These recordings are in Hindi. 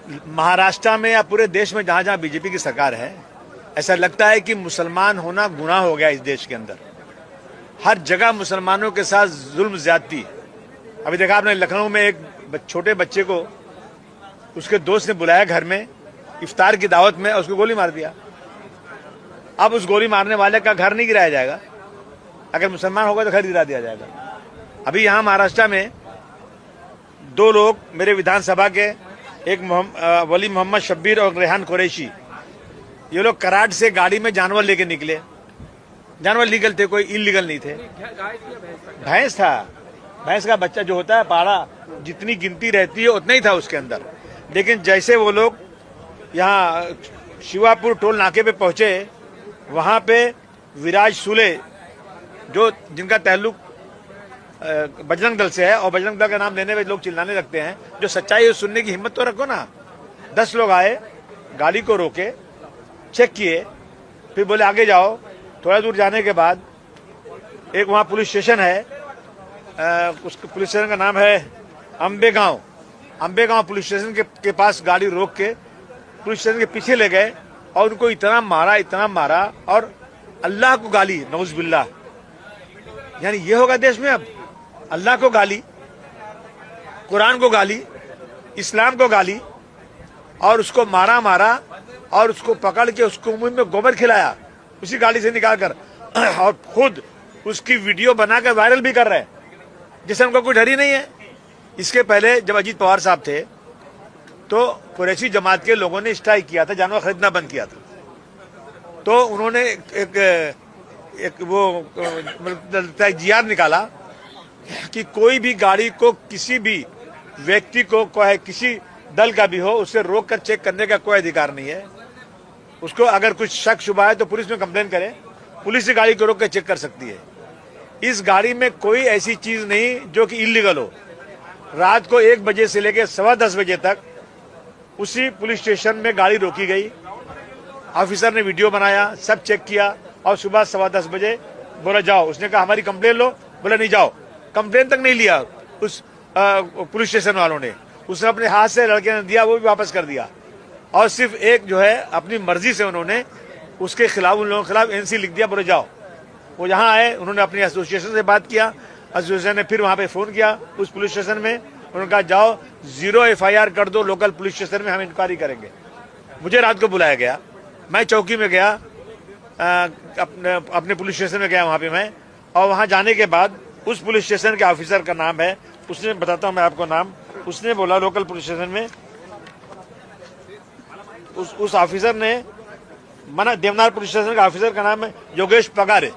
महाराष्ट्र में या पूरे देश में जहां जहां बीजेपी की सरकार है, ऐसा लगता है कि मुसलमान होना गुनाह हो गया इस देश के अंदर। हर जगह मुसलमानों के साथ जुल्म ज्यादती। अभी देखा आपने लखनऊ में एक छोटे बच्चे को उसके दोस्त ने बुलाया घर में इफ्तार की दावत में और उसको गोली मार दिया। अब उस गोली मारने वाले का घर नहीं गिराया जाएगा, अगर मुसलमान होगा तो घर गिरा दिया जाएगा। अभी यहां महाराष्ट्र में दो लोग मेरे विधानसभा के, एक वली मोहम्मद शब्बीर और रेहान कुरैशी, ये लोग कराड़ से गाड़ी में जानवर लेके निकले। जानवर लीगल थे, कोई इलीगल नहीं थे। भैंस था, भैंस का बच्चा जो होता है पाड़ा, जितनी गिनती रहती है उतना ही था उसके अंदर। लेकिन जैसे वो लोग यहाँ शिवापुर टोल नाके पे पहुंचे, वहां पे विराज सुले जो जिनका ताल्लुक बजरंग दल से है, और बजरंग दल का नाम लेने में लोग चिल्लाने लगते हैं, जो सच्चाई है सुनने की हिम्मत तो रखो ना। 10 लोग आए, गाड़ी को रोके, चेक किए, फिर बोले आगे जाओ। थोड़ा दूर जाने के बाद एक वहां पुलिस स्टेशन है, उस पुलिस स्टेशन का नाम है अंबेगांव। अंबेगांव पुलिस स्टेशन के पास गाड़ी रोक के पुलिस स्टेशन के पीछे ले गए और उनको इतना मारा और अल्लाह को गाली, नौज़ुबिल्लाह। यानी ये होगा देश में अब? अल्लाह को गाली, कुरान को गाली, इस्लाम को गाली, और उसको मारा और उसको पकड़ के उसको मुंह में गोबर खिलाया उसी गाड़ी से निकालकर, और खुद उसकी वीडियो बनाकर वायरल भी कर रहे हैं, जिससे उनको कोई डर ही नहीं है। इसके पहले जब अजीत पवार साहब थे तो कुरैशी जमात के लोगों ने स्ट्राइक किया था, जानवर खरीदना बंद किया था। तो उन्होंने एक वो जीआर निकाला कि कोई भी गाड़ी को, किसी भी व्यक्ति को, किसी दल का भी हो, उससे रोक कर चेक करने का कोई अधिकार नहीं है। उसको अगर कुछ शक शुबा है तो पुलिस में कंप्लेन करे, पुलिस ही गाड़ी को रोक कर चेक कर सकती है। इस गाड़ी में कोई ऐसी चीज नहीं जो कि इलीगल हो। रात को 1 बजे से लेकर 10:15 बजे तक उसी पुलिस स्टेशन में गाड़ी रोकी गई। ऑफिसर ने वीडियो बनाया, सब चेक किया, और सुबह 10:15 बजे बोला जाओ। उसने कहा हमारी कंप्लेन लो, बोला नहीं जाओ। कंप्लेन तक नहीं लिया उस पुलिस स्टेशन वालों ने। उसने अपने हाथ से लड़के ने दिया, वो भी वापस कर दिया। और सिर्फ एक जो है अपनी मर्जी से उन्होंने उसके खिलाफ, उन लोगों के खिलाफ एनसी लिख दिया, बोले जाओ। वो यहाँ आए, उन्होंने अपनी एसोसिएशन से बात किया, एसोसिएशन ने फिर वहां पे फोन किया उस पुलिस स्टेशन में, उन्होंने कहा जाओ 0 FIR कर दो लोकल पुलिस स्टेशन में, हम इंक्वायरी करेंगे। मुझे रात को बुलाया गया, मैं चौकी में गया, अपने पुलिस स्टेशन में गया वहां पे मैं, और वहां जाने के बाद उस पुलिस स्टेशन के ऑफिसर का नाम है, उसने, बताता हूं मैं आपको नाम, उसने बोला लोकल पुलिस स्टेशन में, उस ऑफिसर ने मना, देवनार पुलिस स्टेशन का ऑफिसर का नाम है योगेश पगारे।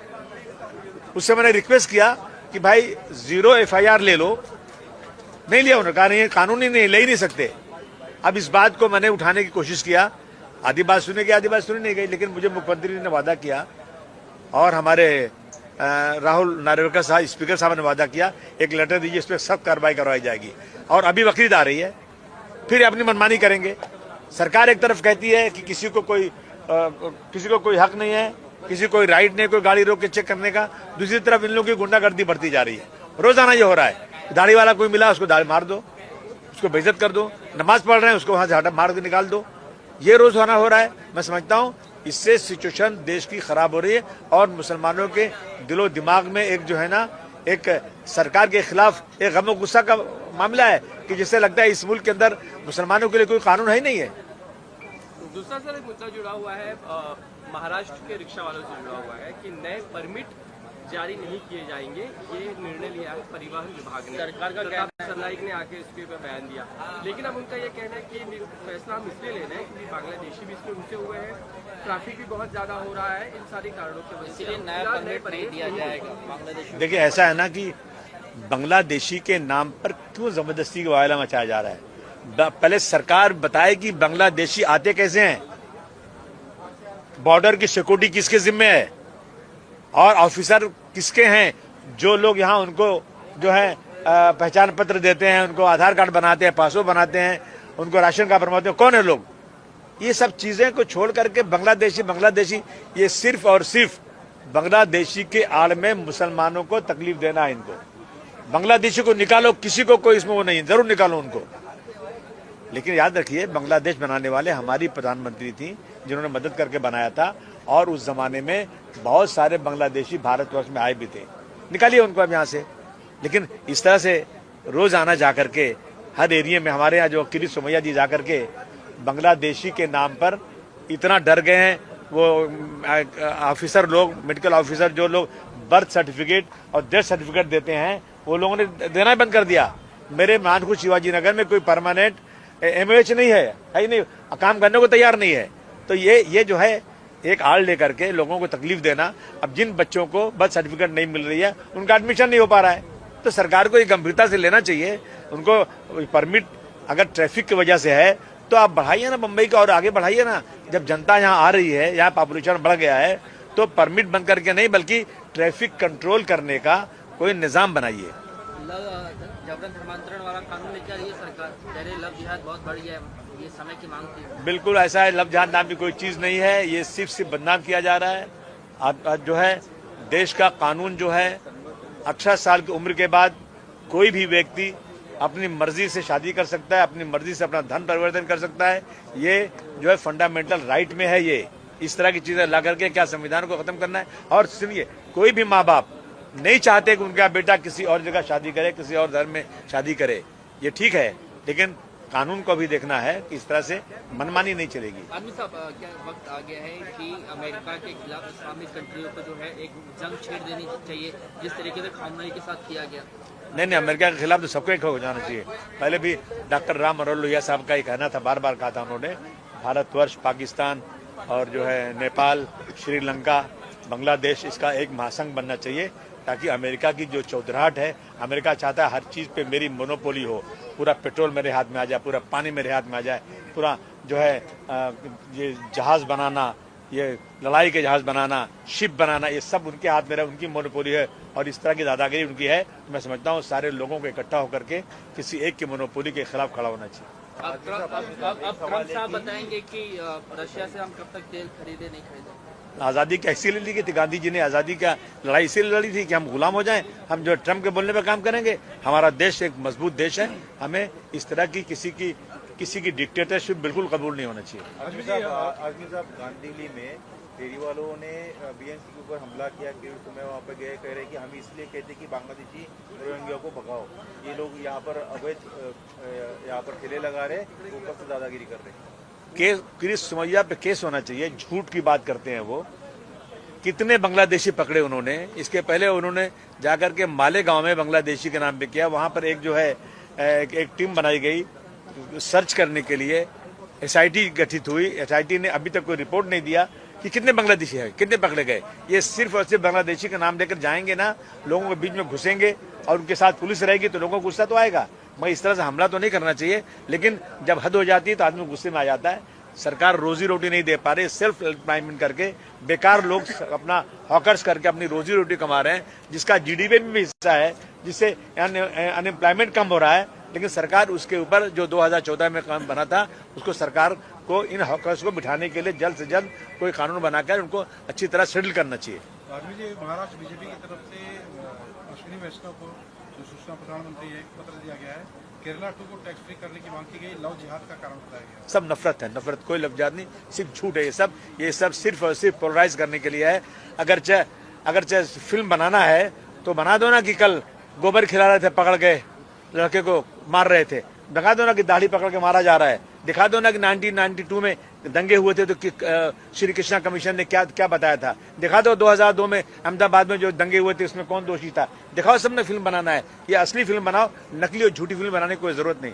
उससे मैंने रिक्वेस्ट किया कि भाई 0 FIR ले लो, नहीं लिया। उन्होंने कहा नहीं, कानूनी नहीं, ले ही नहीं सकते। अब इस बात को मैंने उठाने की कोशिश किया, आधी बात सुनी गई, आधी बात सुनी नहीं गई, लेकिन मुझे मुख्यमंत्री ने वादा किया और हमारे राहुल नार्वेकर साहब, स्पीकर साहब ने वादा किया, एक लेटर दीजिए, इस पर सख्त कार्रवाई करवाई जाएगी। और अभी बकरीद आ रही है, फिर अपनी मनमानी करेंगे। सरकार एक तरफ कहती है कि किसी को कोई हक नहीं है, किसी को कोई राइट नहीं, कोई गाड़ी रोक के चेक करने का। दूसरी तरफ इन लोगों की गुंडागर्दी बढ़ती जा रही है, रोजाना ये हो रहा है। दाढ़ी वाला कोई मिला, उसको दाढ़ी मार दो, उसको बेइज्जत कर दो। नमाज पढ़ रहे हैं, उसको वहां से हटा मार के निकाल दो। ये रोजाना हो रहा है। मैं समझता हूं इससे सिचुएशन देश की खराब हो रही है, और मुसलमानों के दिलो दिमाग में एक जो है ना, एक सरकार के खिलाफ एक गम गुस्सा का मामला है कि जिससे लगता है इस मुल्क के अंदर मुसलमानों के लिए कोई कानून है ही नहीं है। दूसरा सर एक मुद्दा जुड़ा हुआ है, महाराष्ट्र के रिक्शा वालों से जुड़ा हुआ है कि नए परमिट जारी नहीं किए जाएंगे। ये निर्णय लिया है परिवहन विभाग ने, सरकार का सरनाइक ने आके इसके ऊपर बयान दिया। लेकिन अब उनका ये कहना है कि फैसला हम इसलिए ले रहे हैं क्योंकि बांग्लादेशी भी इसमें घुसे हुए हैं, ट्रैफिक भी बहुत ज्यादा हो रहा है, इन सारी कारणों की वजह से नया परमिट नहीं दिया जाएगा बांग्लादेशी। देखिए ऐसा है ना कि बांग्लादेशी के नाम पर क्यों जबरदस्ती का वायला मचाया जा रहा है। पहले सरकार बताए कि बांग्लादेशी आते कैसे हैं, बॉर्डर की सिक्योरिटी किसके जिम्मे है, और ऑफिसर किसके हैं, जो लोग यहाँ उनको जो है पहचान पत्र देते हैं, उनको आधार कार्ड बनाते हैं, पासपोर्ट बनाते हैं, उनको राशन कार्ड बनवाते हैं, कौन है लोग। ये सब चीजें को छोड़ करके बांग्लादेशी ये सिर्फ और सिर्फ बांग्लादेशी के आड़ में मुसलमानों को तकलीफ देना है। इनको बांग्लादेशी को निकालो, किसी को कोई इसमें वो नहीं, जरूर निकालो उनको। लेकिन याद रखिए, बांग्लादेश बनाने वाले हमारी प्रधानमंत्री थी जिन्होंने मदद करके बनाया था, और उस जमाने में बहुत सारे बांग्लादेशी भारतवर्ष में आए भी थे। निकालिए उनको अब यहाँ से। लेकिन इस तरह से रोज आना जाकर के हर एरिया में, हमारे यहाँ जो किरीट सोमैया जी जाकर के बांग्लादेशी के नाम पर इतना डर गए हैं, वो ऑफिसर लोग, मेडिकल ऑफिसर जो लोग बर्थ सर्टिफिकेट और डेथ सर्टिफिकेट देते हैं, वो लोगों ने देना ही बंद कर दिया। मेरे मानकुश शिवाजी नगर में कोई परमानेंट एमओएच नहीं है ही नहीं, काम करने को तैयार नहीं है। तो ये जो है एक आड़ लेकर के लोगों को तकलीफ देना। अब जिन बच्चों को बर्थ सर्टिफिकेट नहीं मिल रही है, उनका एडमिशन नहीं हो पा रहा है, तो सरकार को ये गंभीरता से लेना चाहिए। उनको परमिट अगर ट्रैफिक की वजह से है तो आप बढ़ाइए ना, मुंबई का और आगे बढ़ाइए ना। जब जनता यहाँ आ रही है, यहाँ पॉपुलेशन बढ़ गया है, तो परमिट बंद करके नहीं, बल्कि ट्रैफिक कंट्रोल करने का कोई निजाम बनाइए। जबरन धर्मांतरण वाला कानून लेके आ रही है सरकार, कह रही लव जिहाद बहुत बढ़ गया है, ये समय की मांग थी। बिल्कुल ऐसा है, लव जिहाद नाम की कोई चीज नहीं है, ये सिर्फ बदनाम किया जा रहा है। आज जो है देश का कानून जो है, 18 साल की उम्र के बाद कोई भी व्यक्ति अपनी मर्जी से शादी कर सकता है, अपनी मर्जी से अपना धन परिवर्तन कर सकता है। ये जो है फंडामेंटल राइट में है। ये इस तरह की चीजें ला करके क्या संविधान को खत्म करना है? और सुनिए, कोई भी माँ बाप नहीं चाहते कि उनका बेटा किसी और जगह शादी करे, किसी और धर्म में शादी करे, ये ठीक है, लेकिन कानून को भी देखना है कि इस तरह से मनमानी नहीं चलेगी। आदमी साहब, क्या वक्त आ गया है कि अमेरिका के खिलाफ इस्लामिक कंट्रियों को जो है एक जंग छेड़ देनी चाहिए, जिस तरीके से खामनेई के साथ किया गया? नहीं, अमेरिका के खिलाफ तो सबको एक हो जाना चाहिए। पहले भी डॉक्टर राम मनोहर लोहिया साहब का ये कहना था, बार बार कहा था उन्होंने, भारतवर्ष, पाकिस्तान और जो है नेपाल, श्रीलंका, बांग्लादेश, इसका एक महासंघ बनना चाहिए, ताकि अमेरिका की जो चौधराहट है, अमेरिका चाहता है हर चीज पे मेरी मोनोपोली हो, पूरा पेट्रोल मेरे हाथ में आ जाए, पूरा पानी मेरे हाथ में आ जाए, पूरा जो है ये जहाज बनाना, ये लड़ाई के जहाज बनाना, शिप बनाना, ये सब उनके हाथ में रहे, उनकी मोनोपोली है, और इस तरह की दादागिरी उनकी है। तो मैं समझता हूँ सारे लोगों को इकट्ठा होकर के किसी एक की मोनोपोली के खिलाफ खड़ा होना चाहिए। अब ट्रम्प साहब बताएंगे कि रशिया से हम कब तक तेल खरीदे नहीं खरीदे? आज़ादी क्या इसीलिए ली थी? गांधी जी ने आज़ादी का लड़ाई इसीलिए लड़ी थी कि हम गुलाम हो जाएं। हम जो ट्रम्प के बोलने पे काम करेंगे? हमारा देश एक मजबूत देश है, हमें इस तरह की किसी की डिक्टेटरशिप बिल्कुल कबूल नहीं होना चाहिए। आजमी साहब, गांधीली में फेरी वालों ने बीएनसी के ऊपर हमला किया, मैं वहाँ पर गए, कह रहे कि हम इसलिए कहते कि बांग्लादेशी रोहिंग्या को भगाओ, ये लोग यहाँ पर अवैध यहाँ पर ठेले लगा रहे, ऊपर से दादागिरी कर रहे। किरीट सोमैया पे केस होना चाहिए, झूठ की बात करते हैं वो। कितने बांग्लादेशी पकड़े उन्होंने? इसके पहले उन्होंने जाकर के माले गांव में बांग्लादेशी के नाम पे किया, वहां पर एक जो है एक टीम बनाई गई सर्च करने के लिए, एसआईटी गठित हुई। एसआईटी ने अभी तक कोई रिपोर्ट नहीं दिया कि कितने बांग्लादेशी है, कितने पकड़े गए। ये सिर्फ और सिर्फ बांग्लादेशी का नाम लेकर जाएंगे ना, लोगों के बीच में घुसेंगे और उनके साथ पुलिस रहेगी तो लोगों को गुस्सा तो आएगा। मगर इस तरह से हमला तो नहीं करना चाहिए, लेकिन जब हद हो जाती है तो आदमी गुस्से में आ जाता है। सरकार रोजी रोटी नहीं दे पा रही, सेल्फ एम्प्लॉयमेंट करके बेकार लोग अपना हॉकर्स करके अपनी रोजी रोटी कमा रहे हैं, जिसका जीडीपी में भी हिस्सा है, जिससे अनएम्प्लॉयमेंट कम हो रहा है। लेकिन सरकार उसके ऊपर जो 2014 में काम बना था, उसको सरकार को इन हॉकर्स को बिठाने के लिए जल्द से जल्द कोई कानून बनाकर उनको अच्छी तरह सेटल करना चाहिए। महाराष्ट्र बीजेपी की तरफ से अश्विनी वैष्णव को, जो सूचना प्रधानमंत्री है, एक पत्र दिया गया है। केरला 2 को टैक्स फ्री करने की मांग की गई, लव जिहाद का कारण बताया गया। सब नफरत है, नफरत, कोई लव जिहाद नहीं, सिर्फ झूठ है ये सब सिर्फ और सिर्फ पोलराइज करने के लिए है। अगर फिल्म बनाना है तो बना दो ना कि कल गोबर खिला रहे थे, पकड़ गए लड़के को मार रहे थे, दिखा दो ना कि दाढ़ी पकड़ के मारा जा रहा है, दिखा दो ना कि 1992 में दंगे हुए थे तो श्री कृष्णा कमीशन ने क्या बताया था, दिखा दो 2002 में अहमदाबाद में जो दंगे हुए थे उसमें कौन दोषी था, दिखाओ। सबने फिल्म बनाना है, ये असली फिल्म बनाओ, नकली और झूठी फिल्म बनाने की कोई जरूरत नहीं।